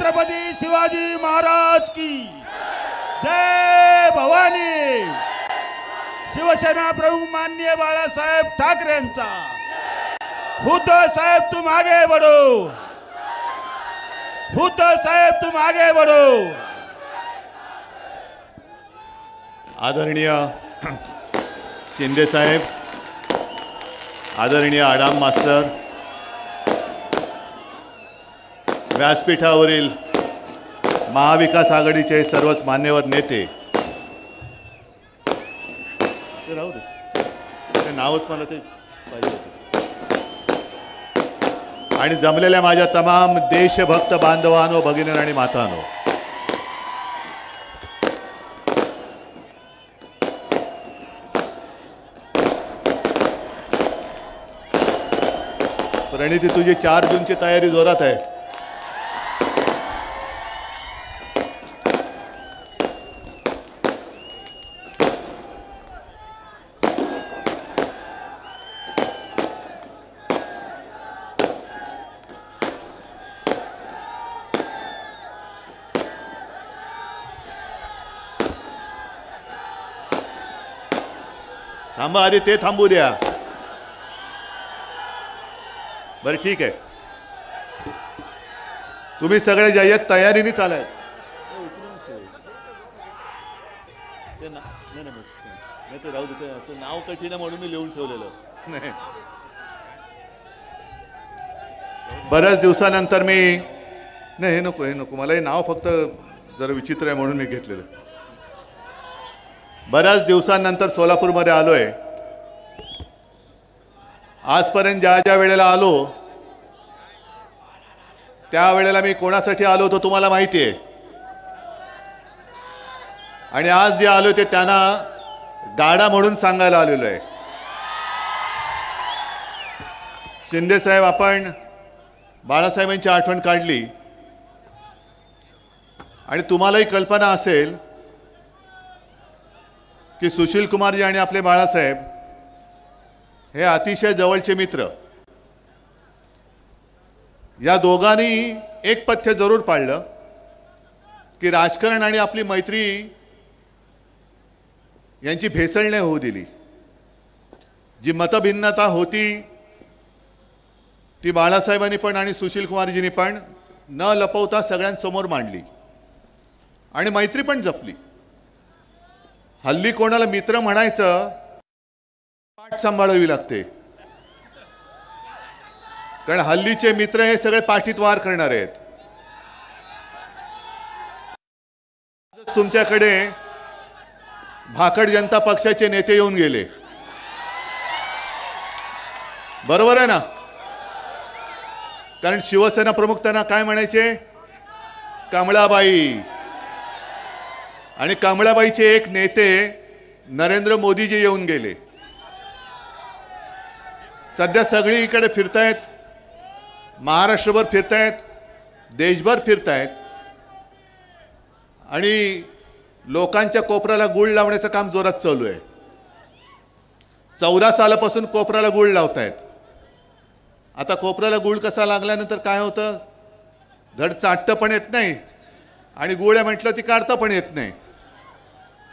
छत्रपती शिवाजी महाराज की जय भवानी। शिवसेना प्रमुख माननीय बाळासाहेब ठाकरे यांचा उद्धव साहेब तुम आगे बढ़ो, उद्धव साहेब तुम आगे बढ़ो। आदरणीय शिंदे साहेब, आदरणीय आडाम मास्टर, व्यासपीठावरील महाविकास आघाडीचे सर्वच मान्यवर नेते, राहू दे ते नावच मला ते पाहिजे होते, आणि जमलेल्या माझ्या तमाम देशभक्त बांधवांनो, भगिनी आणि मातांनो, प्रणिती तुझी 4 जूनची तयारी जोरात आहे। थांबा, आधी ते थांबू द्या। बरं ठीक आहे, तुम्ही सगळे जे आहेत तयारीने चालाय। नाही ते राहू दे, ते नाव कठीण आहे म्हणून मी लिहून ठेवलेलं नाही। बऱ्याच दिवसानंतर मी नाही, हे नको, हे नको मला, हे नाव फक्त जरा विचित्र आहे म्हणून मी घेतलेलं। बऱ्याच दिवसानंतर सोलापूरमध्ये आलोय। आजपर्यंत ज्या ज्या वेळेला आलो त्यावेळेला मी कोणासाठी आलो होतो तुम्हाला माहिती आहे, आणि आज जे आलो ते त्यांना गाडा म्हणून सांगायला आलेलो आहे। शिंदे साहेब, आपण बाळासाहेबांची आठवण काढली, आणि तुम्हालाही कल्पना असेल की सुशील कुमारजी आणि आपले बाळासाहेब हे अतिशय जवळचे मित्र। या दोघांनी एक पथ्य जरूर पाळलं की राजकारण आणि आपली मैत्री यांची भेसळ नाही होऊ दिली। जी मतभिन्नता होती ती बाळासाहेबांनी पण आणि सुशील कुमारजींनी पण न लपवता सगळ्यांसमोर मांडली, आणि मैत्री पण जपली। हल्ली कोणाला मित्र म्हणायचं पाठ सांभाळावी लागते, कारण हल्लीचे मित्र हे सगळे पाठीत वार करणारे आहेत। तुमच्याकडे भाकड जनता पक्षाचे नेते येऊन गेले, बरोबर आहे ना? कारण शिवसेना प्रमुख त्यांना काय म्हणायचे? कमळाबाई। आणि कमळाबाईचे एक नेते नरेंद्र मोदीजी येऊन गेले। सध्या सगळीकडे फिरतायत, महाराष्ट्रभर फिरतायत, देशभर फिरतायत, आणि लोकांच्या कोपऱ्याला गुळ लावण्याचं काम जोरात चालू आहे। 14 सालापासून कोपऱ्याला गुळ लावतायत। आता कोपऱ्याला गुळ कसा लागल्यानंतर काय होतं? धड चाटतं पण येत नाही, आणि गुळ म्हटलं ती काढता पण येत नाही।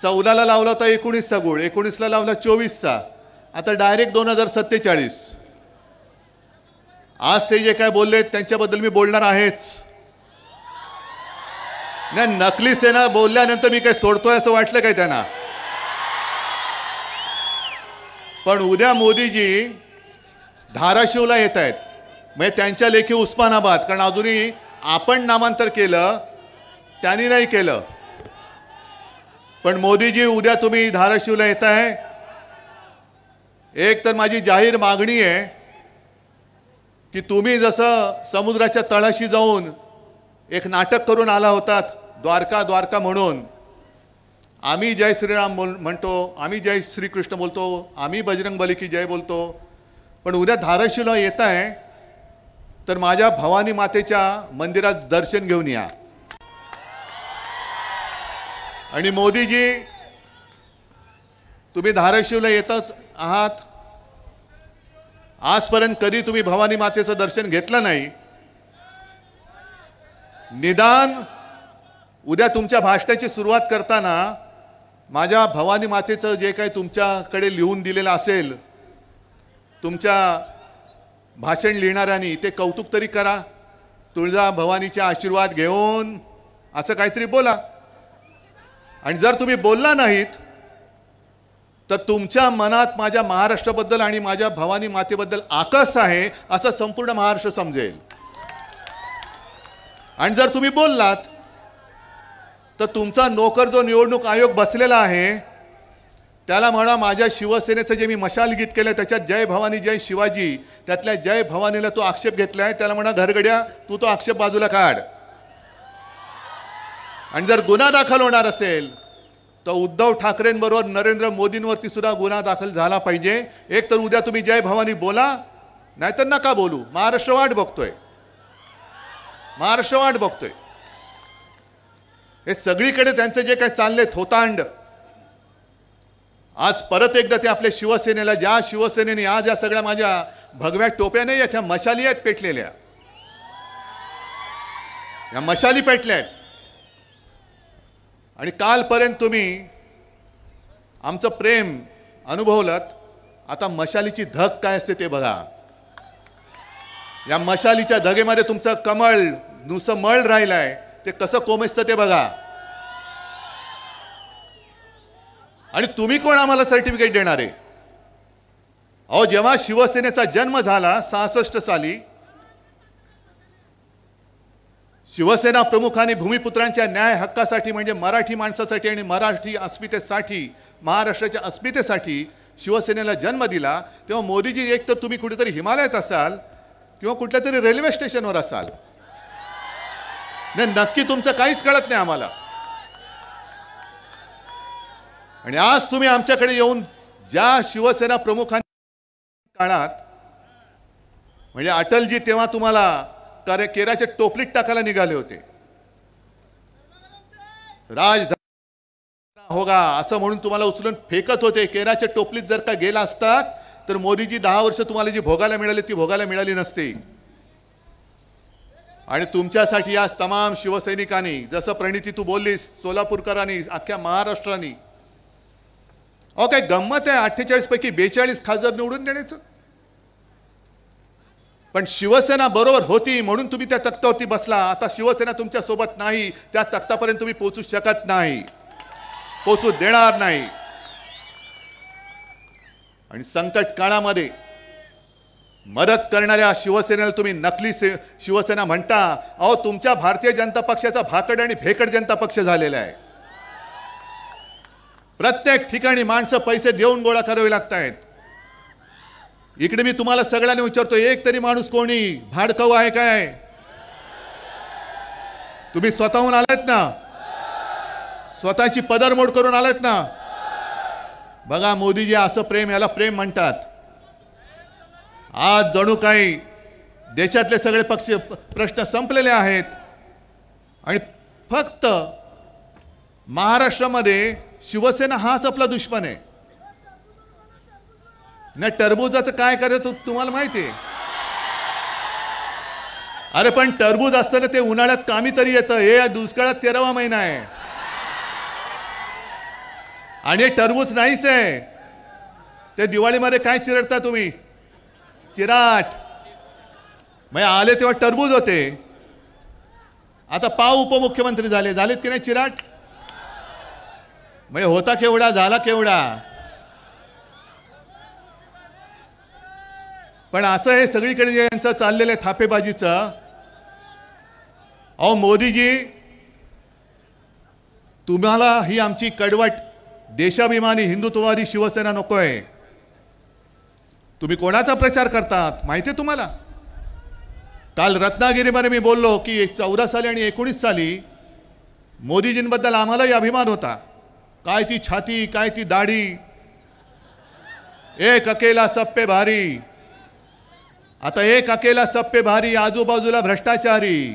14ला लावला होता 19चा गुळ, 19ला लावला 24चा, आता डायरेक्ट 2047। आज ते जे काय बोलले त्यांच्याबद्दल मी बोलणार आहेच। नाही, नकली सेना बोलल्यानंतर मी काय सोडतोय असं वाटलं काय त्यांना? पण उद्या मोदीजी धाराशिवला येत आहेत, म्हणजे त्यांच्या लेखी उस्मानाबाद, कारण अजूनही आपण नामांतर केलं, त्यांनी नाही केलं। पण मोदीजी उद्या तुम्ही धाराशिवला येत आहे, एक तर माझी जाहीर मागणी आहे की तुम्ही जसं समुद्राच्या तळाशी जाऊन एक नाटक करून आला होतात, द्वारका द्वारका म्हणून, आम्ही जय श्रीराम म्हणतो, आम्ही जय श्रीकृष्ण बोलतो, आम्ही बजरंग बली की जय बोलतो, पण उद्या धाराशिवला येत आहे तर माझ्या भवानी मातेच्या मंदिरात दर्शन घेऊन या। आणि मोदीजी, तुम्ही धाराशिवला येतच आहात, आजपर्यंत कधी तुम्ही भवानी मातेचं दर्शन घेतलं नाही, निदान उद्या तुमच्या भाषणाची सुरुवात करताना माझ्या भवानी मातेचं जे काही तुमच्याकडे लिहून दिलेलं असेल, तुमच्या भाषण लिहिणाऱ्यांनी ते कौतुक तरी करा. तुळजा भवानीचे आशीर्वाद घेऊन असं काहीतरी बोला. आणि जर तुम्ही बोलला नाहीत तर तुमच्या मनात माझ्या महाराष्ट्राबद्दल आणि माझ्या भवानी मातेबद्दल आकस आहे असं संपूर्ण महाराष्ट्र समजेल. आणि जर तुम्ही बोललात तर तुमचा नोकर जो निवडणूक आयोग बसलेला आहे त्याला म्हणा, माझ्या शिवसेनेचं जे मी मशाल गीत केलं त्याच्यात जय भवानी जय शिवाजी, त्यातल्या जय भवानीला तो आक्षेप घेतलाय, त्याला म्हणा घरगड्या तू तो आक्षेप बाजूला काढ. आणि जर गुन्हा दाखल होणार असेल तर उद्धव ठाकरेंबरोबर नरेंद्र मोदींवरती सुद्धा गुन्हा दाखल झाला पाहिजे. एक तर उद्या तुम्ही जय भवानी बोला, नाहीतर नका बोलू. महाराष्ट्र वाट बघतोय, महाराष्ट्र वाट बघतोय. हे सगळीकडे त्यांचं जे काही चाललंय थोतांड, आज परत एकदा ते आपल्या शिवसेनेला, ज्या शिवसेनेने आज या सगळ्या माझ्या भगव्या टोप्या नाही आहेत, ह्या मशाली आहेत पेटलेल्या, या मशाली पेटल्या आहेत. आणि कालपर्यंत तुम्ही आमचं प्रेम अनुभवलं, आता मशालीची धग काय असते ते बघा. या मशालीच्या धगेमध्ये तुमचं कमळ नुसतं मळ राहिलंय, ते कसं कोमेजतं ते बघा. आणि तुम्ही कोण आम्हाला सर्टिफिकेट देणार आहे? अहो, जेव्हा शिवसेनेचा जन्म झाला 66 साली, शिवसेना प्रमुखांनी भूमिपुत्रांच्या न्याय हक्कासाठी, म्हणजे मराठी माणसासाठी आणि मराठी अस्मितेसाठी, महाराष्ट्राच्या अस्मितेसाठी शिवसेनेला जन्म दिला, तेव्हा मोदीजी एक तर तुम्ही कुठेतरी हिमालयात असाल किंवा कुठल्या तरी रेल्वे स्टेशनवर असाल. नाही, नक्की तुमचं काहीच कळत नाही आम्हाला. आणि आज तुम्ही आमच्याकडे येऊन ज्या शिवसेना प्रमुखांच्या काळात, म्हणजे अटलजी तेव्हा तुम्हाला केराच्या टोपलीत टाकायला निघाले होते, राजधानी होगा असं म्हणून तुम्हाला उचलून फेकत होते. केराच्या टोपलीत जर का गेला असतात तर मोदीजी 10 वर्ष तुम्हाला जी भोगायला मिळाली ती भोगायला मिळाली नसती. आणि तुमच्यासाठी आज तमाम शिवसैनिकांनी, जसं प्रणिती तू बोललीस, सोलापूरकरांनी, अख्ख्या महाराष्ट्राने, अहो काय गंमत आहे 48 पैकी 42 खासदार निवडून देण्याचं. पण शिवसेना बरोबर होती म्हणून तुम्ही त्या तख्तावरती बसला. आता शिवसेना तुमच्या सोबत नाही, त्या तख्तापर्यंत तुम्ही पोहोचू शकत नाही, पोहोचू देणार नाही. आणि संकट काळामध्ये मदत करणाऱ्या शिवसेनेला तुम्ही नकली शिवसेना म्हणता. अहो, तुमच्या भारतीय जनता पक्षाचा भाकड आणि भेकड जनता पक्ष झालेला आहे. प्रत्येक ठिकाणी माणसं पैसे देऊन गोळा करावे लागत आहेत. इकडे मी तुम्हाला सगळ्यांना विचारतो, एक तरी माणूस कोणी भाडकाऊ आहे काय? तुम्ही स्वतःहून आलात ना, स्वतःची पदरमोड करून आलात ना. बघा मोदीजी, असं प्रेम, याला प्रेम म्हणतात. आज जणू काही देशातले सगळे पक्ष प्रश्न संपलेले आहेत आणि फक्त महाराष्ट्रामध्ये शिवसेना हाच आपला दुश्मन आहे. नाही, टरबूजाचं काय करायचं तुम्हाला माहिती आहे? अरे पण टरबूज असताना ते उन्हाळ्यात कामी तरी येतं, हे दुष्काळात 13वा महिना आहे. आणि टरबूज नाहीच आहे. ते दिवाळीमध्ये काय चिरडता तुम्ही? चिराट. मग आले तेव्हा टरबूज होते, आता पाव उपमुख्यमंत्री झालेत की नाही चिराट? म्हणजे होता केवढा, झाला केवढा. पण असं हे सगळीकडे जे यांचं चाललेलं आहे थापेबाजीचं, अहो मोदीजी, तुम्हाला ही आमची कडवट देशाभिमानी हिंदुत्ववादी शिवसेना नकोय. तुम्ही कोणाचा प्रचार करतात माहिती आहे तुम्हाला? काल रत्नागिरीमध्ये मी बोललो की 14 साली आणि 19 साली मोदीजींबद्दल आम्हालाही अभिमान होता. काय ती छाती, काय ती दाढी, एक अकेला सब पे भारी. आता एक अकेला सब पे भारी, आजूबाजूला भ्रष्टाचारी.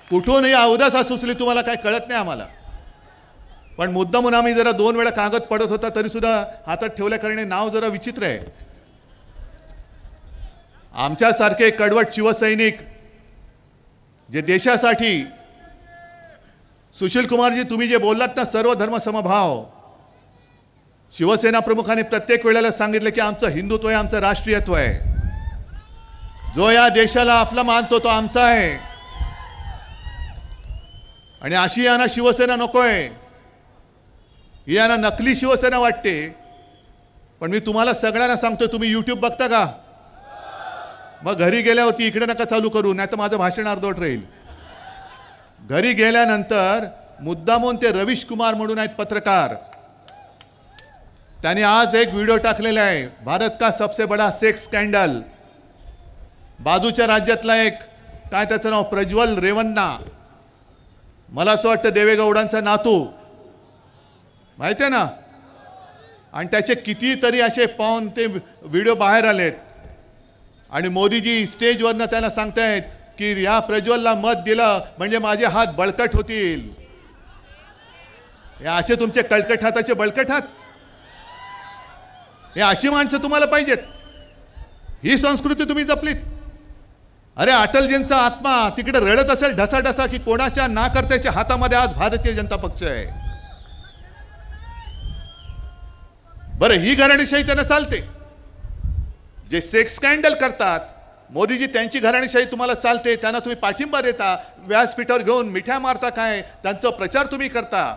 कुठूनही अवदासा सुचली तुम्हाला काय कळत नाही आम्हाला. पण मुद्दामून आम्ही जरा 2 वेळा कागद पडत होता तरी सुद्धा हातात ठेवल्या करणे नाव जरा विचित्र आहे. आमच्यासारखे कडवट शिवसैनिक जे देशासाठी सुशील कुमारजी तुम्ही जे बोललात ना सर्व धर्म समभाव, शिवसेना प्रमुखांनी प्रत्येक वेळेला सांगितलं की आमचं हिंदुत्व आहे, आमचं राष्ट्रीयत्व आहे. जो या देशाला आपला मानतो तो आमचा आहे. आणि अशी यांना शिवसेना नकोय, ही यांना नकली शिवसेना वाटते. पण मी तुम्हाला सगळ्यांना सांगतो, तुम्ही YouTube बघता का? मग घरी गेल्यावरती इकडे नका चालू करू, नाही तर माझं भाषण अर्धवट राहील. घरी गेल्यानंतर मुद्दामून ते रवीश कुमार म्हणून आहेत पत्रकार, त्यांनी आज एक व्हिडिओ टाकलेला आहे, भारत का सबसे बड़ा सेक्स स्कॅन्डल. बाजूच्या राज्यातला एक काय त्याचं नाव प्रज्वल रेवन्ना, मला असं वाटतं देवेगौडांचा नातू, माहिती आहे ना. आणि त्याचे कितीतरी असे पाहून ते व्हिडिओ बाहेर आलेत. आणि मोदीजी स्टेजवरनं त्यांना सांगतायत की या प्रज्वलला मत दिलं म्हणजे माझे हात बळकट होतील. हे असे तुमचे कळकट हाताचे बळकट हात, हे अशी माणसं तुम्हाला पाहिजेत. ही संस्कृती तुम्ही जपलीत. अरे अटलजींचा आत्मा तिकडे रडत असेल ढसाढसा की कोणाच्या नाकर्त्याच्या हातामध्ये आज भारतीय जनता पक्ष आहे. बरं, ही घराणेशाही त्यांना चालते. जे सेक्स स्कॅन्डल करतात मोदीजी, त्यांची घराणेशाही तुम्हाला चालते, त्यांना तुम्ही पाठिंबा देता, व्यासपीठावर घेऊन मिठ्या मारता, काय त्यांचा प्रचार तुम्ही करता.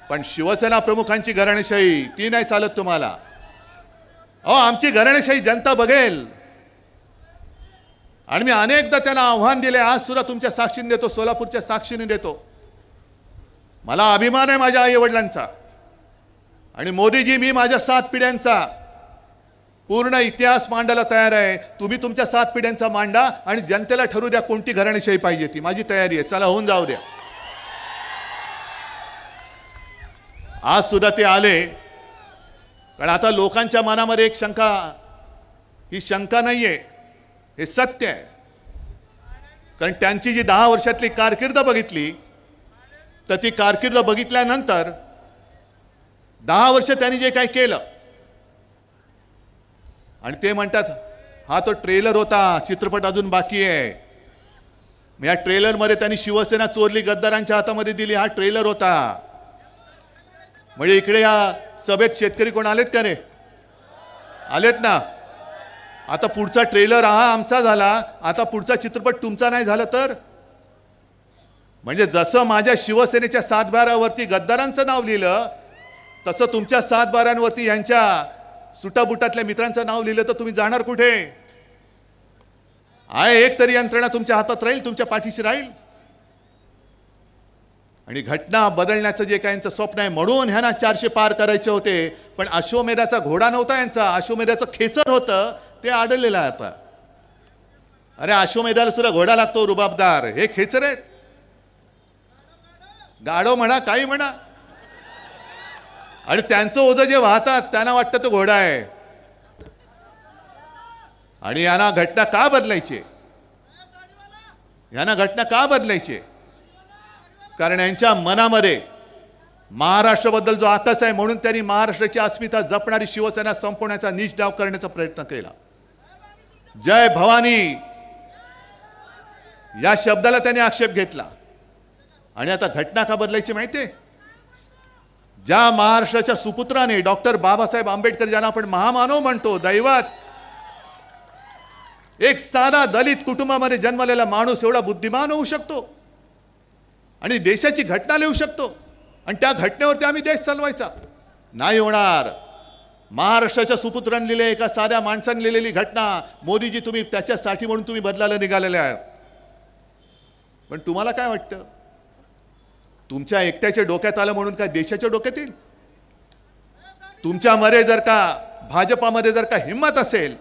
पण शिवसेना प्रमुखांची घराणेशाही ती नाही चालत तुम्हाला. अहो, आमची घराणेशाही जनता बघेल. आणि मी अनेकदा त्यांना आव्हान दिले, आज सुद्धा तुमच्या साक्षीने देतो, सोलापूरच्या साक्षीने देतो. मला अभिमान आहे माझ्या आई वडिलांचा. आणि मोदीजी, मी माझ्या 7 पिढ्यांचा पूर्ण इतिहास मांडायला तयार आहे. तुम्ही तुमच्या 7 पिढ्यांचा मांडा आणि जनतेला ठरू द्या कोणती घराणेशाही पाहिजे ती. माझी तयारी आहे, चला होऊन जाऊ द्या. आज सुद्धा ते आले, कारण आता लोकांच्या मनामध्ये एक शंका, ही शंका नाहीये, हे सत्य आहे. कारण त्यांची जी 10 वर्षातली कारकीर्द बघितली, तर ती कारकीर्द बघितल्यानंतर 10 वर्ष त्यांनी जे काही केलं, आणि ते म्हणतात हा तो ट्रेलर होता, चित्रपट अजून बाकी आहे. या ट्रेलरमध्ये त्यांनी शिवसेना चोरली, गद्दारांच्या हातामध्ये दिली, हा ट्रेलर होता. म्हणजे इकडे या सभेत शेतकरी कोण आलेत का रे? आलेत ना. आता पुढचा ट्रेलर हा आमचा झाला, आता पुढचा चित्रपट तुमचा नाही झाला तर? म्हणजे जसं माझ्या शिवसेनेच्या 7 बारावरती गद्दारांचं नाव लिहिलं, तसं तुमच्या 7 बारांवरती यांच्या सुटाबुटातल्या मित्रांचं नाव लिहिलं तर तुम्ही जाणार कुठे? आहे एक तरी यंत्रणा तुमच्या हातात राहील, तुमच्या पाठीशी राहील. आणि घटना बदलण्याचं जे काही यांचं स्वप्न आहे, म्हणून ह्यांना 400 पार करायचे होते. पण अश्वमेधाचा घोडा नव्हता यांचा, अश्वमेधाचं खेचर होतं, ते आढळलेलं आहे आता. अरे अश्वमेधाला सुद्धा घोडा लागतो रुबाबदार, हे खेचर आहेत. गाढव म्हणा, काही म्हणा. आणि त्यांचं ओझं जे वाहतात त्यांना वाटतं तो घोडा आहे. आणि यांना घटना का बदलायची? यांना घटना का बदलायची? कारण यांच्या मनामध्ये महाराष्ट्राबद्दल जो आकस आहे, म्हणून त्यांनी महाराष्ट्राची अस्मिता जपणारी शिवसेना संपवण्याचा नीच डाव करण्याचा प्रयत्न केला. जय भवानी या शब्दाला त्यांनी आक्षेप घेतला. आणि आता घटना का बदलायची माहितीये? ज्या महाराष्ट्राच्या सुपुत्राने डॉक्टर बाबासाहेब आंबेडकर, ज्यांना आपण महामानव म्हणतो, दैवत, एक साधा दलित कुटुंबामध्ये जन्मलेला माणूस एवढा बुद्धिमान होऊ शकतो आणि देशाची घटना लिहू शकतो, आणि त्या घटनेवरती आम्ही देश चालवायचा? नाही होणार. महाराष्ट्राच्या सुपुत्रांनी लिहिले, एका साध्या माणसाने लिहिलेली घटना, मोदीजी तुम्ही त्याच्यासाठी म्हणून तुम्ही बदलायला निघालेले आहात. पण तुम्हाला काय वाटतं? तुमच्या एकट्याच्या डोक्यात आलं म्हणून काय देशाच्या डोक्यात येईल? तुमच्यामध्ये जर का, भाजपामध्ये जर का हिंमत असेल,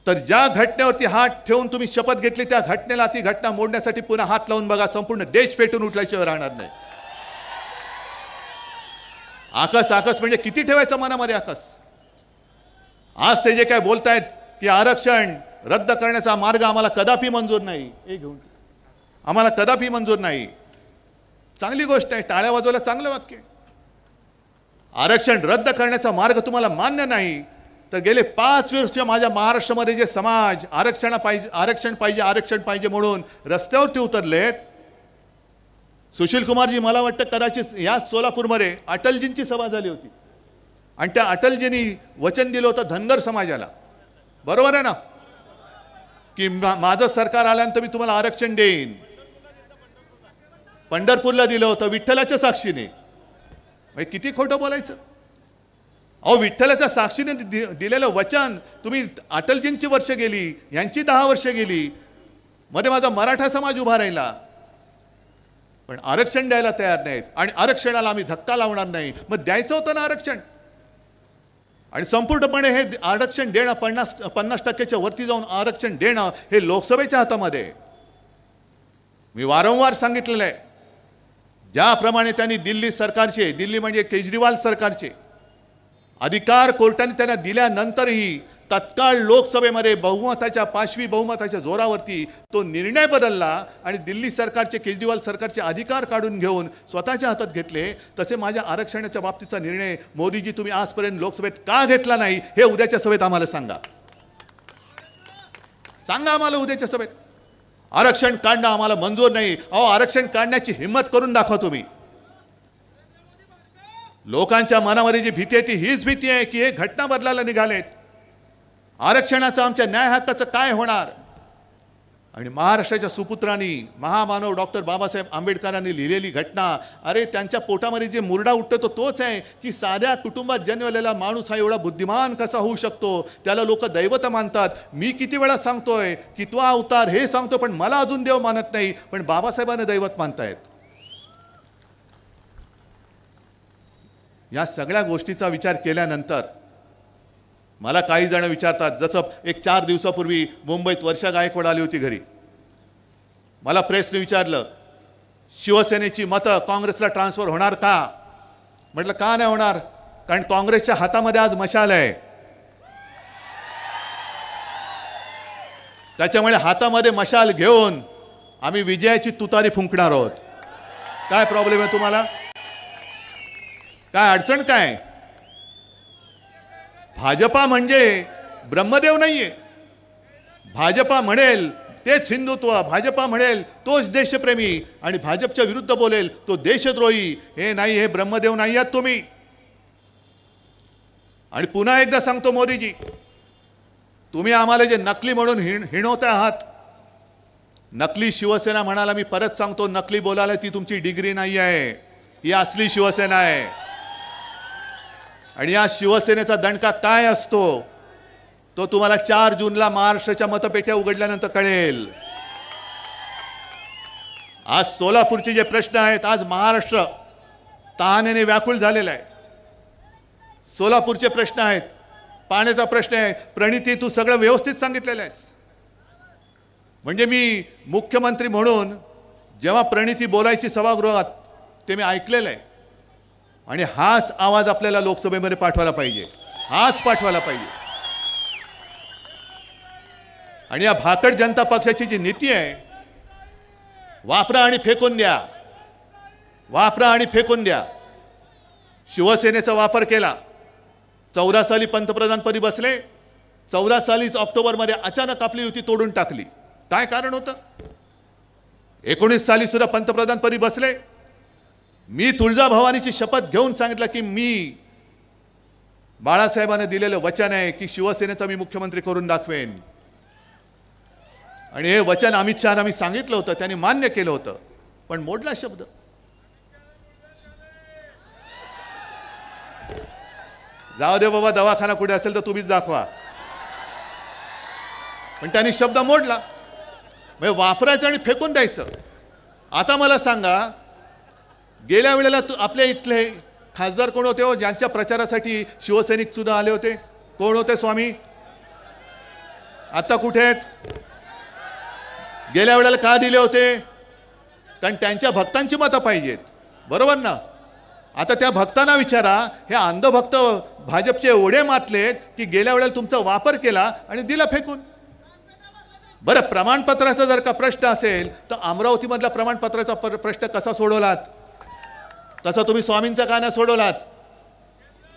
तर ज्या घटनेवरती हात ठेवून तुम्ही शपथ घेतली, त्या घटनेला, ती घटना मोडण्यासाठी पुन्हा हात लावून बघा, संपूर्ण देश पेटून उठल्याशिवाय राहणार नाही. आकस आकस म्हणजे किती ठेवायचं मनामध्ये आकस? आज ते जे काय बोलतायत की आरक्षण रद्द करण्याचा मार्ग आम्हाला कदापि मंजूर नाही, हे घेऊन आम्हाला कदापि मंजूर नाही. चांगली गोष्ट आहे, टाळ्या वाजवायला चांगलं वाक्य. आरक्षण रद्द करण्याचा मार्ग तुम्हाला मान्य नाही, तर गेले 5 वर्ष माझ्या महाराष्ट्रामध्ये जे समाज आरक्षण पाहिजे म्हणून रस्त्यावरती उतरलेत. सुशील कुमारजी, मला वाटतं कदाचित या सोलापूरमध्ये अटलजींची सभा झाली होती आणि त्या अटलजींनी वचन दिलं होतं धनगर समाजाला, बरोबर आहे ना, की माझं सरकार आल्यानंतर मी तुम्हाला आरक्षण देईन. पंढरपूरला दिलं होतं विठ्ठलाच्या साक्षीने. म्हणजे किती खोटं बोलायचं. अहो, विठ्ठलाच्या साक्षीने दिलेलं वचन तुम्ही, अटलजींची वर्ष गेली, यांची 10 वर्ष गेली, मध्ये माझा मराठा समाज उभा राहिला, पण आरक्षण द्यायला तयार नाहीत. आणि आरक्षणाला आम्ही धक्का लावणार नाही. मग द्यायचं होतं ना आरक्षण. आणि संपूर्णपणे हे आरक्षण देणं 50% वरती जाऊन आरक्षण देणं हे लोकसभेच्या हातामध्ये. मी वारंवार सांगितलेलं आहे, ज्याप्रमाणे त्यांनी दिल्ली म्हणजे केजरीवाल सरकारचे अधिकार कोर्टाने त्यांना दिल्यानंतरही तत्काळ लोकसभेमध्ये पाशवी बहुमताच्या जोरावरती तो निर्णय बदलला आणि दिल्ली सरकारचे, केजरीवाल सरकारचे अधिकार काढून घेऊन स्वतःच्या हातात घेतले. तसे माझ्या आरक्षणाच्या बाबतीचा निर्णय मोदीजी तुम्ही आजपर्यंत लोकसभेत का घेतला नाही हे उद्याच्या सभेत आम्हाला सांगा. आम्हाला उद्याच्या सभेत. आरक्षण काढणं आम्हाला मंजूर नाही. अहो, आरक्षण काढण्याची हिंमत करून दाखवा तुम्ही. लोकांच्या मनामध्ये जी भीती आहे ती हीच भीती आहे की हे घटना बदलायला निघालेत. आरक्षणाचं, आमच्या न्याय हक्काचं काय होणार. आणि महाराष्ट्राच्या सुपुत्रांनी, महामानव डॉक्टर बाबासाहेब आंबेडकरांनी लिहिलेली घटना, अरे त्यांच्या पोटामध्ये जे मुरडा उठतो तो तोच आहे की साध्या कुटुंबात जन्मलेला माणूस हा एवढा बुद्धिमान कसा होऊ शकतो. त्याला लोक दैवत मानतात. मी किती वेळा सांगतोय की तो अवतार हे सांगतो, पण मला अजून देव मानत नाही, पण बाबासाहेबांना दैवत मानतायत. या सगळ्या गोष्टीचा विचार केल्यानंतर मला काही जण विचारतात, जसं एक 4 दिवसापूर्वी मुंबईत वर्षा गायकवाड आली होती घरी. मला प्रेसने विचारलं, शिवसेनेची मतं काँग्रेसला ट्रान्सफर होणार का. म्हटलं का नाही होणार, कारण काँग्रेसच्या हातामध्ये आज मशाल आहे. त्याच्यामुळे हातामध्ये मशाल घेऊन आम्ही विजयाची तुतारी फुंकणार आहोत. काय प्रॉब्लेम आहे तुम्हाला, काय अडचण काय. भाजपा म्हणजे ब्रह्मदेव नाहीये. भाजपा म्हणेल तेच हिंदुत्व, भाजपा म्हणेल तोच देशप्रेमी, आणि भाजपच्या विरुद्ध बोलेल तो देशद्रोही. हे नाही, हे ब्रह्मदेव नाही आहात तुम्ही. आणि पुन्हा एकदा सांगतो मोदीजी, तुम्ही आम्हाला जे नकली म्हणून हिणवता आहात, नकली शिवसेना म्हणाला, मी परत सांगतो, नकली बोलायला ती तुमची डिग्री नाही आहे, ही असली शिवसेना आहे. आणि या शिवसेनेचा दणका काय असतो तो तुम्हाला 4 जूनला महाराष्ट्राच्या मतपेट्या उघडल्यानंतर कळेल. आज सोलापूरचे जे प्रश्न आहेत, आज महाराष्ट्र तहानेने व्याकुळ झालेला आहे. सोलापूरचे प्रश्न आहेत, पाण्याचा प्रश्न आहे. प्रणिती, तू सगळं व्यवस्थित सांगितलेलं आहेस. म्हणजे मी मुख्यमंत्री म्हणून जेव्हा प्रणिती बोलायची सभागृहात ते मी ऐकलेलं आहे. आणि हाच आवाज आपल्याला लोकसभेमध्ये पाठवायला पाहिजे, हाच पाठवायला पाहिजे. आणि या भाकड जनता पक्षाची जी नीती आहे, वापरा आणि फेकून द्या, वापरा आणि फेकून द्या. शिवसेनेचा वापर केला. 14 साली पंतप्रधानपदी बसले. 14 सालीच ऑक्टोबरमध्ये अचानक आपली युती तोडून टाकली. काय कारण होतं. 19 साली सुद्धा पंतप्रधानपदी बसले. मी तुळजाभवानीची शपथ घेऊन सांगितलं की मी बाळासाहेबांना दिलेलं वचन आहे की शिवसेनेचा मी मुख्यमंत्री करून दाखवेन. आणि हे वचन अमित शहाना मी सांगितलं होतं, त्यांनी मान्य केलं होतं, पण मोडला शब्द. जाऊ दे बाबा, दवाखाना कुठे असेल तर तुम्हीच दाखवा. पण त्यांनी शब्द मोडला. म्हणजे वापरायचं आणि फेकून द्यायचं. आता मला सांगा, गेल्या वेळेला आपल्या इथले खासदार कोण होते हो ज्यांच्या प्रचारासाठी शिवसैनिक सुद्धा आले होते. कोण होते स्वामी. आता कुठे आहेत. गेल्या वेळेला का दिले होते, कारण त्यांच्या भक्तांची मतं पाहिजेत, बरोबर ना. आता त्या भक्तांना विचारा, हे अंधभक्त भाजपचे एवढे मातलेत की गेल्या वेळेला तुमचा वापर केला आणि दिला फेकून. बरं, प्रमाणपत्राचा जर का प्रश्न असेल तर अमरावतीमधला प्रमाणपत्राचा प्रश्न कसा सोडवलात, तसा तुम्ही स्वामींचा का नाही सोडवलात.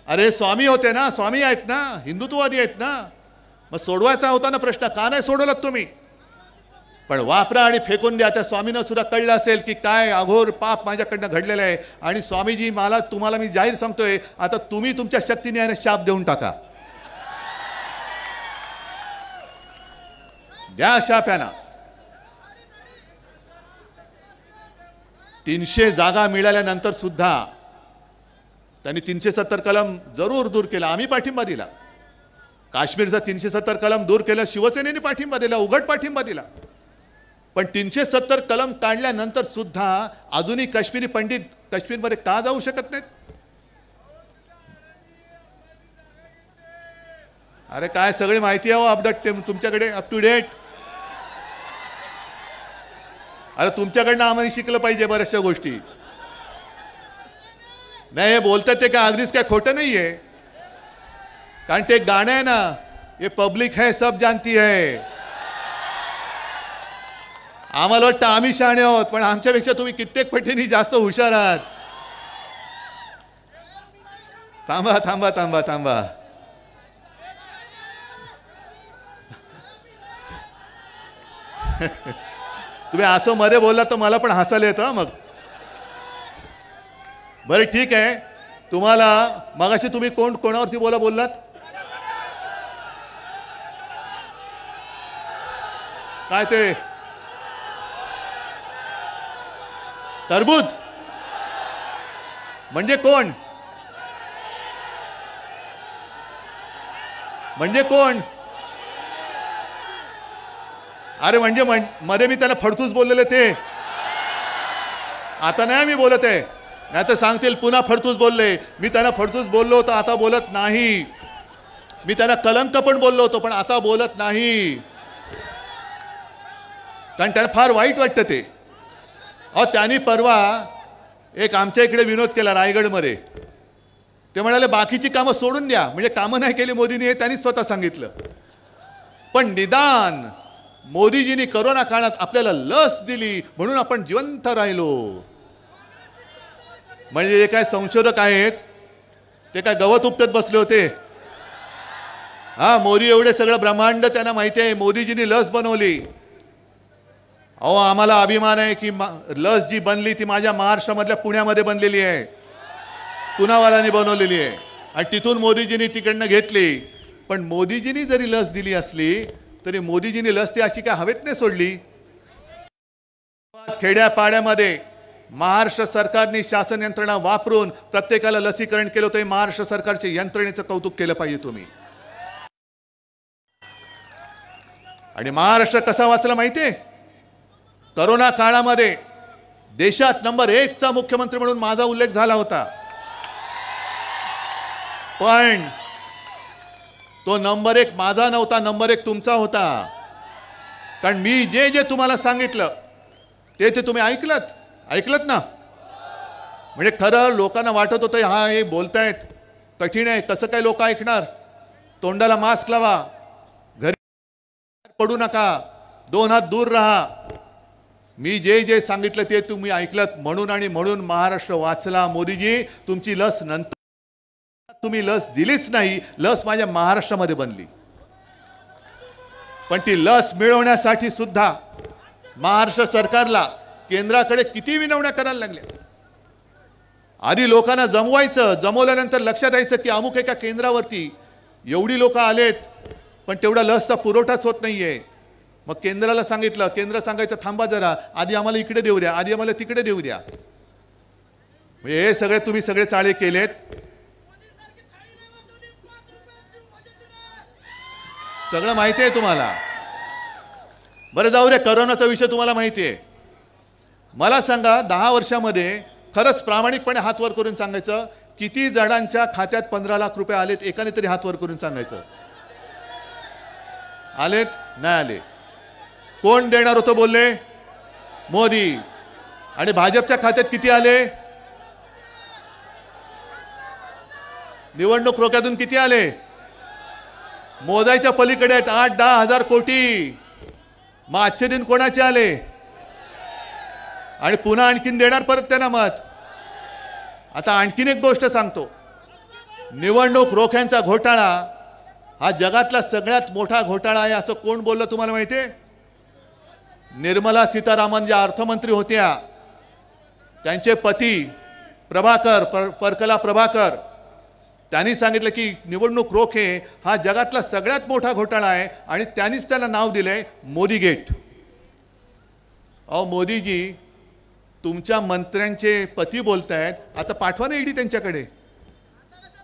अरे स्वामी होते ना, स्वामी आहेत ना, हिंदुत्ववादी आहेत ना, मग सोडवायचा होता ना प्रश्न, का नाही सोडवलात तुम्ही? पण वापरा आणि फेकून द्या. त्या स्वामींना सुद्धा कळलं असेल की काय अघोर पाप माझ्याकडनं घडलेलं आहे. आणि स्वामीजी तुम्हाला मी जाहीर सांगतोय, आता तुम्ही तुमच्या शक्तीने याने शाप देऊन टाका. द्या शाप यांना. 300 जागा मिळाल्यानंतर सुद्धा त्यांनी 370 कलम जरूर दूर केला. आम्ही पाठिंबा दिला. काश्मीरचा 370 कलम दूर केलं, शिवसेनेने पाठिंबा दिला, उघड पाठिंबा दिला. पण 370 कलम काढल्यानंतर सुद्धा अजूनही काश्मीरी पंडित काश्मीरमध्ये का जाऊ शकत नाहीत? अरे काय सगळी माहिती आहे अपडेट तुमच्याकडे, अप टू डेट. अरे तुमच्याकडनं आम्हाला शिकलं पाहिजे बऱ्याचशा गोष्टी. नाही हे बोलतात ते काय अगदीच काय खोटं नाहीये. कारण ते गाणं आहे ना, ये पब्लिक है सब जानती है. आम्हाला वाटतं आम्ही शहाणे आहोत, पण आमच्यापेक्षा तुम्ही कित्येक पटीने जास्त हुशार आहात. थांबा थांबा थांबा थांबा. तुम्ही असं मध्ये बोललात तर मला पण हसायला येतं मग. बरं ठीक आहे. तुम्हाला मगाशी तुम्ही कोणावरती बोललात? काय ते तरबूज म्हणजे कोण? म्हणजे कोण? अरे म्हणजे मध्ये मी त्याला फडतूस बोललेले ते. आता नाही मी बोलत आहे, नाही तर सांगतील पुन्हा फडतूस बोलले. मी त्यांना फडतूस बोललो होतो, आता बोलत नाही. मी त्यांना कलंक पण बोललो होतो, पण आता बोलत नाही. कारण त्यांना फार वाईट वाटतं ते. त्यांनी परवा एक आमच्या इकडे विनोद केला रायगडमध्ये. ते म्हणाले बाकीची कामं सोडून द्या, म्हणजे कामं नाही केली मोदींनी, हे त्यांनी स्वतः सांगितलं. पण निदान मोदीजींनी करोना काळात आपल्याला लस दिली म्हणून आपण जिवंत राहिलो. म्हणजे जे काय संशोधक आहेत ते काय गवत उपटत बसले होते? मोदी एवढे सगळं ब्रह्मांड त्यांना माहिती आहे. मोदीजींनी लस बनवली. आम्हाला अभिमान आहे की लस जी बनली ती माझ्या महाराष्ट्रामधल्या पुण्यामध्ये बनलेली आहे, पुनावालांनी बनवलेली आहे. आणि तिथून मोदीजींनी तिकडनं घेतली. पण मोदीजींनी जरी लस दिली असली तरी मोदीजींनी लस ती अशी काय हवेत नाही सोडली. खेड्यापाड्यामध्ये महाराष्ट्र सरकारने शासन यंत्रणा वापरून प्रत्येकाला लसीकरण केलं होतं. महाराष्ट्र सरकारच्या यंत्रणेचं कौतुक केलं पाहिजे तुम्ही. आणि महाराष्ट्र कसा वाचला माहितीये? करोना काळामध्ये देशात नंबर 1 चा मुख्यमंत्री म्हणून माझा उल्लेख झाला होता. पण तो नंबर 1 माझा नव्हता, नंबर 1 तुमचा होता. कारण मी जे जे तुम्हाला सांगितलं ते तुम्ही ऐकलत ना. म्हणजे खरं लोकांना वाटत होतं हे बोलतायत कठीण आहे, कसं काय लोक ऐकणार. तोंडाला मास्क लावा, घरी पडू नका, 2 हात दूर राहा. मी जे जे सांगितलं ते तुम्ही ऐकलत म्हणून आणि म्हणून महाराष्ट्र वाचला. मोदीजी तुमची लस नंतर तुम्ही लस दिलीच नाही. लस माझ्या महाराष्ट्रामध्ये बनली. पण ती लस मिळवण्यासाठी सुद्धा महाराष्ट्र सरकारला केंद्राकडे किती विनवण्या करायला लागल्या. आधी लोकांना जमवायचं, जमवल्यानंतर लक्षात यायचं की अमुक एका केंद्रावरती एवढी लोक आलेत पण तेवढा लसचा पुरवठाच होत नाहीये. मग केंद्राला सांगितलं, केंद्र सांगायचं थांबा जरा, आधी आम्हाला इकडे देऊ द्या, आधी आम्हाला तिकडे देऊ द्या. म्हणजे हे सगळे तुम्ही सगळे चाळे केलेत. सगळं माहिती आहे तुम्हाला. बरं जाऊ रे, करोनाचा विषय तुम्हाला माहिती आहे. मला सांगा 10 वर्षामध्ये खरंच प्रामाणिकपणे हात वर करून सांगायचं किती जणांच्या खात्यात 15 लाख रुपये आलेत? एकाने तरी हात वर करून सांगायचं. आलेत? नाही आले. कोण देणार होतं बोलले? मोदी. आणि भाजपच्या खात्यात किती आले? निवडणूक रोख्यातून किती आले? मोजायच्या पलीकडे आहेत. 8-10 हजार कोटी. मग आजचे दिन कोणाचे आले? आणि पुन्हा आणखीन देणार परत त्यांना मत. आता आणखीन एक गोष्ट सांगतो. निवडणूक रोख्यांचा घोटाळा हा जगातला सगळ्यात मोठा घोटाळा आहे असं कोण बोललं तुम्हाला माहिती आहे? निर्मला सीतारामन ज्या अर्थमंत्री होत्या त्यांचे पती परकला प्रभाकर त्यांनी सांगितलं की निवडणूक रोखे हा जगातला सगळ्यात मोठा घोटाळा आहे आणि त्यांनीच त्याला नाव दिलंय मोदी गेट. अहो मोदीजी, तुमच्या मंत्र्यांचे पती बोलतायत, आता पाठवा ना ईडी त्यांच्याकडे,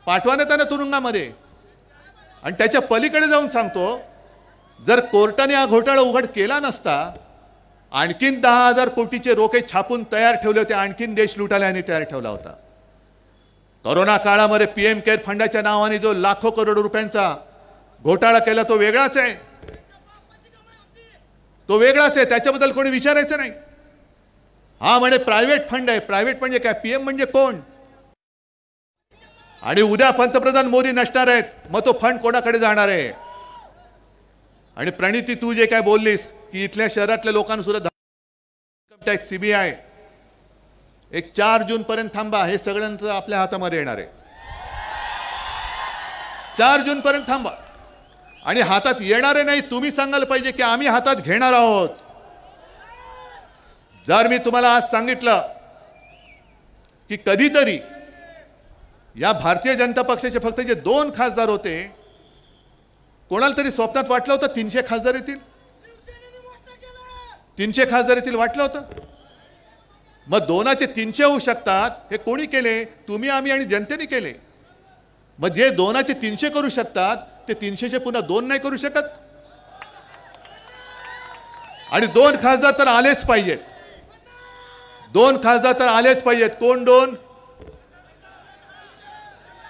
पाठवा ना त्यांना तुरुंगामध्ये. आणि त्याच्या पलीकडे जाऊन सांगतो, जर कोर्टाने हा घोटाळा उघड केला नसता, आणखीन 10,000 कोटीचे रोखे छापून तयार ठेवले होते, आणखीन देश लुटायला यांनी तयार ठेवला होता. कोरोना काळामध्ये पीएम केअर फंडाच्या नावाने जो लाखो करोड रुपयांचा घोटाळा केला तो वेगळाच आहे, तो वेगळाच आहे, त्याच्याबद्दल कोणी विचारायचं नाही. हा म्हणे प्रायव्हेट फंड आहे. प्रायव्हेट म्हणजे काय? पीएम म्हणजे कोण? आणि उद्या पंतप्रधान मोदी नसणार आहेत, मग तो फंड कोणाकडे जाणार आहे? आणि प्रणिती, तू जे काय बोललीस की इथल्या शहरातल्या लोकांना सुद्धा इन्कम टॅक्स, सीबीआय, एक 4 जून पर्यंत थांबा, हे सगळ्यांचं आपल्या हातामध्ये येणार आहे. 4 जून पर्यंत थांबा. आणि हातात येणारे नाही, तुम्ही सांगायला पाहिजे की आम्ही हातात घेणार आहोत. जर मी तुम्हाला आज सांगितलं की कधीतरी या भारतीय जनता पक्षाचे फक्त जे 2 खासदार होते, कोणाला तरी स्वप्नात वाटलं होतं 300 खासदार येतील, 300 खासदार येतील वाटलं होतं? मग 2चे 300 होऊ शकतात, हे कोणी केले? तुम्ही, आम्ही आणि जनतेने केले. मग जे 2चे 300 करू शकतात ते 300चे पुन्हा 2 नाही करू शकत? आणि 2 खासदार तर आलेच पाहिजेत, 2 खासदार तर आलेच पाहिजेत. कोण 2?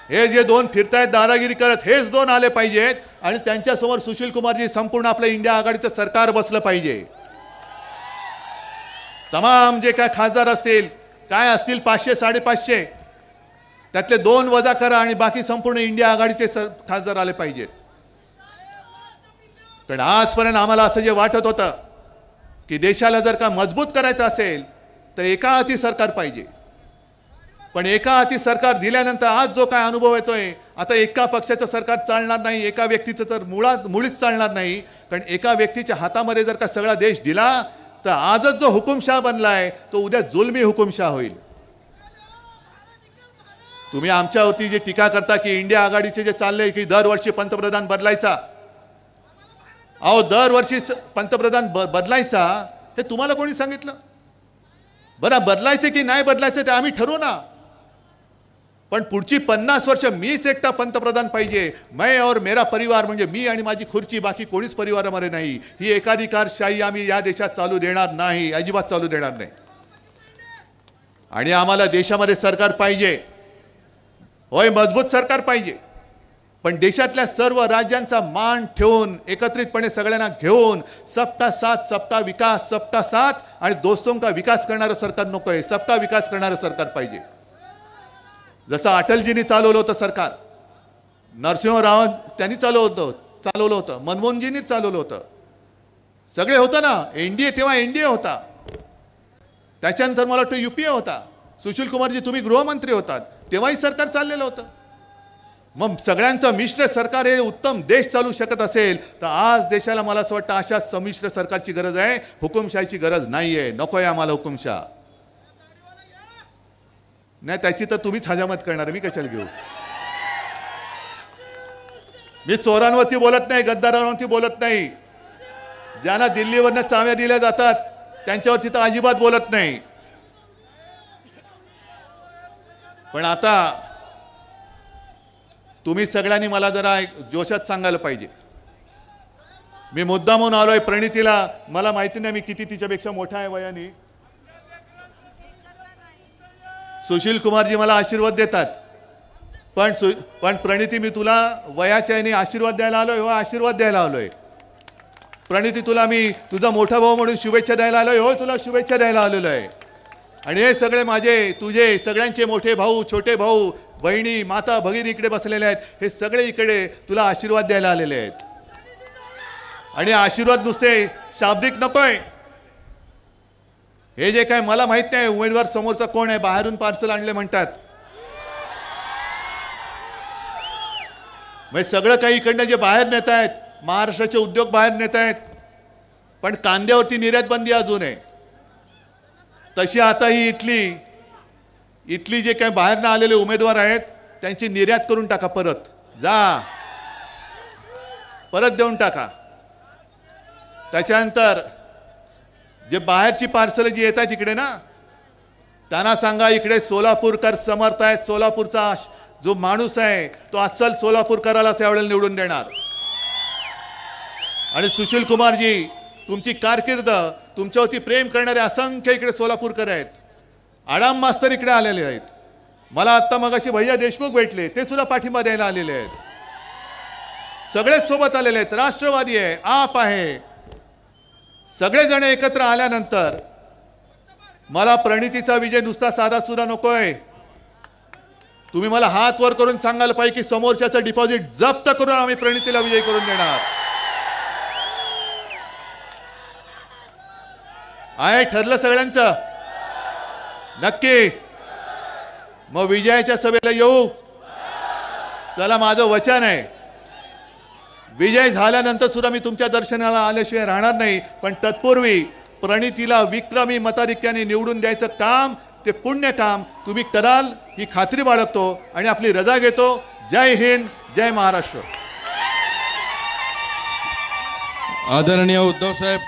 हे जे 2 फिरतायत दादागिरी करत, हेच 2 आले पाहिजेत. आणि त्यांच्यासमोर सुशील कुमारजी, संपूर्ण आपलं इंडिया आघाडीचं सरकार बसलं पाहिजे. तमाम जे काय खासदार असतील, काय असतील 500 550, त्यातले 2 वजा करा आणि बाकी संपूर्ण इंडिया आघाडीचे खासदार आले पाहिजेत. पण आजपर्यंत आम्हाला असं जे वाटत होतं की देशाला जर का मजबूत करायचं असेल तर एका हाती सरकार पाहिजे. पण एका हाती सरकार दिल्यानंतर आज जो काय अनुभव येतोय, आता एका पक्षाचं सरकार चालणार नाही, एका व्यक्तीचं तर मुळीच चालणार नाही. कारण एका व्यक्तीच्या हातामध्ये जर का सगळा देश दिला तर आजच जो हुकुमशाह बनलाय तो उद्या जुलमी हुकुमशाह होईल. तुम्ही आमच्यावरती जी टीका करता की इंडिया आघाडीचे जे चाललंय की दरवर्षी पंतप्रधान बदलायचा, अहो दरवर्षी पंतप्रधान बदलायचा, हे तुम्हाला कोणी सांगितलं? बरं, बदलायचे की नाही बदलायचं ते आम्ही ठरवू ना, पण पुढची 50 वर्ष मीच एकटा पंतप्रधान पाहिजे, मैं और मेरा परिवार, म्हणजे मी आणि माझी खुर्ची, बाकी कोणीच परिवारामध्ये नाही. ही एकाधिकारशाही आम्ही या देशात चालू देणार नाही, अजिबात चालू देणार नाही. आणि आम्हाला देशामध्ये सरकार पाहिजे, होय मजबूत सरकार पाहिजे, पण देशातल्या सर्व राज्यांचा मान ठेवून एकत्रितपणे सगळ्यांना घेऊन सबका साथ सबका विकास, सबका साथ आणि दोस्तों का विकास करणारं सरकार नको आहे, सबका विकास करणारं सरकार पाहिजे. जसं अटलजींनी चालवलं होतं सरकार, नरसिंहराव त्यांनी चालवलं होतं, मनमोहनजींनी चालवलं होतं, सगळे होतं ना. एनडीए, तेव्हा एनडीए होता, त्याच्यानंतर मला वाटतं यूपीए होता. सुशील कुमारजी तुम्ही गृहमंत्री होतात, तेव्हाही सरकार चाललेलं होतं. मग सगळ्यांचं मिश्र सरकार हे उत्तम देश चालू शकत असेल तर आज देशाला मला असं वाटतं अशा संमिश्र सरकारची गरज आहे, हुकुमशाहीची गरज नाहीये. नकोय आम्हाला हुकुमशाह. नाही त्याची तर तुम्हीच हजामत करणार, मी कशाला घेऊ? मी चोरांवरती बोलत नाही, गद्दारांवरती बोलत नाही, ज्यांना दिल्लीवरनं चाव्या दिल्या जातात त्यांच्यावरती तर अजिबात बोलत नाही. पण आता तुम्ही सगळ्यांनी मला जरा जोशात सांगायला पाहिजे. मी मुद्दा म्हणून आलोय प्रणितीला, मला माहिती नाही मी किती तिच्यापेक्षा मोठा आहे वयाने. सुशील कुमारजी मला आशीर्वाद देतात, पण प्रणिती मी तुला वयाच्या याने आशीर्वाद द्यायला आलोय, हो आशीर्वाद द्यायला आलोय. प्रणिती तुला मी तुझा मोठा भाऊ म्हणून शुभेच्छा द्यायला आलोय, हो तुला शुभेच्छा द्यायला आलेलो आहे. आणि हे सगळे माझे तुझे सगळ्यांचे मोठे भाऊ, छोटे भाऊ, बहिणी, माता भगिनी इकडे बसलेले आहेत, हे सगळे इकडे तुला आशीर्वाद द्यायला आलेले आहेत. आणि आशीर्वाद नुसते शाब्दिक नकोय. हे जे काय मला माहित नाही उमेदवार समोरचा कोण आहे, बाहेरून पार्सल आणले म्हणतात. म्हणजे सगळं काही इकडनं जे बाहेर नेत आहेत, महाराष्ट्राचे उद्योग बाहेर नेत आहेत, पण कांद्यावरती निर्यात बंदी अजून आहे. तशी आता ही इथली जे काही बाहेरनं आलेले उमेदवार आहेत त्यांची निर्यात करून टाका, परत देऊन टाका. त्याच्यानंतर जे बाहेरची पार्सल जी येत आहेत इकडे ना, त्यांना सांगा इकडे सोलापूरकर समर्थ आहेत. सोलापूरचा जो माणूस आहे तो अस्सल सोलापूरकरालाच यावेळेला निवडून देणार. आणि सुशील कुमारजी, तुमची कारकीर्द, तुमच्यावरती प्रेम करणारे असंख्य इकडे सोलापूरकर आहेत. आडाम मास्तर इकडे आलेले आहेत. मला आत्ता मगाशी भैया देशमुख भेटले, ते सुद्धा पाठिंबा द्यायला आलेले आहेत. सगळेच सोबत आलेले आहेत. राष्ट्रवादी आहे, आप आहे, सगळेजण एकत्र आल्यानंतर मला प्रणितीचा विजय नुसता साधा सुद्धा नकोय. तुम्ही मला हात वर करून सांगायला पाहिजे की समोरच्याचं डिपॉझिट जप्त करून आम्ही प्रणितीला विजय करून देणार. आहे ठरलं सगळ्यांचं? नक्की. मग विजयाच्या सभेला येऊ. चला, माझं वचन आहे, विजय झाल्यानंतर सुद्धा मी तुमच्या दर्शनाला आल्याशिवाय राहणार नाही. पण तत्पूर्वी प्रणितीला विक्रमी मताधिक्याने निवडून द्यायचं काम, ते पुण्य काम तुम्ही कराल ही खात्री बाळगतो आणि आपली रजा घेतो. जय हिंद, जय महाराष्ट्र. आदरणीय उद्धव साहेब